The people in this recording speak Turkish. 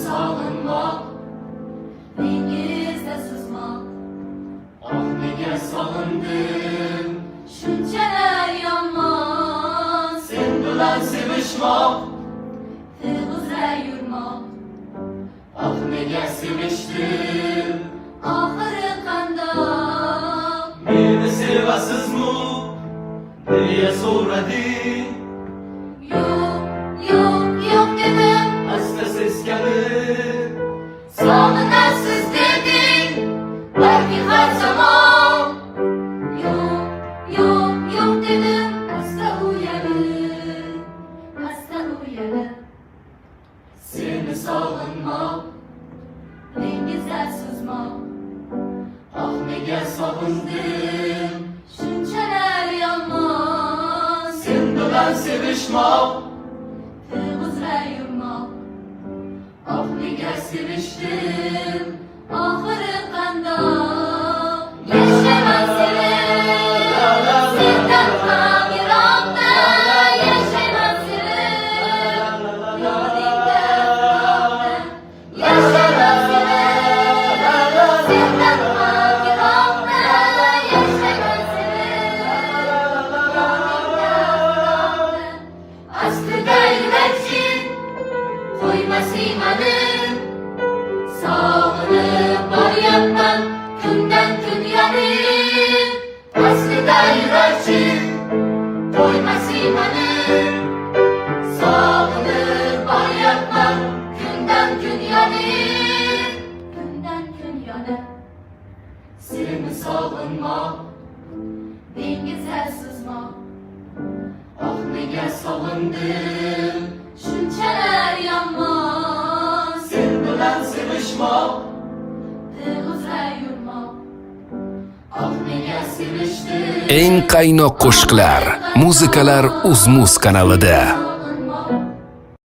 sog'inmoq, dengizda suzmoq. Oh, nega sog'indim shunchalar yomon, sen bilan sevishmoq, filg'uzra yurmoq. Oh, nega sevishdim oxiri qandoq? Meni sevasizmi deya so'rading. Yo'q dedim asta seskanib. Sog'inasiz deding balki har zamon. Yo'q dedim asta uyalib. Seni sog'inmoq, dengizda suzmoq. Oh, nega sog'indim shunchalar yomon, sen bilan sevishmoq, filg'uzra yurmoq. Oh, nega sevishdim oxiri qandoq? Yashayman sevib, sendan ham yiroqda. Yashayman sevib, yodingda uzoqda. Yashayman sevib, sendan ham yiroqda. Yashayman sevib, yodingda uzoqda. Aslida yurakching qo'ymas iymani, sog'inib boryapman kundan kun yonib. Aslida yurakching qo'ymas iymani, sog'inib boryapman kundan kun yonib. Seni sog'inmoq, dengizda suzmoq. Oh, nega sog'indim shunchalar yomon, sen bilan sevishmoq, filg'uzra yurmoq. Oh, nega sevishdim. Eng qaynoq qo'shiqlar, muzikalar UzMuz kanalida.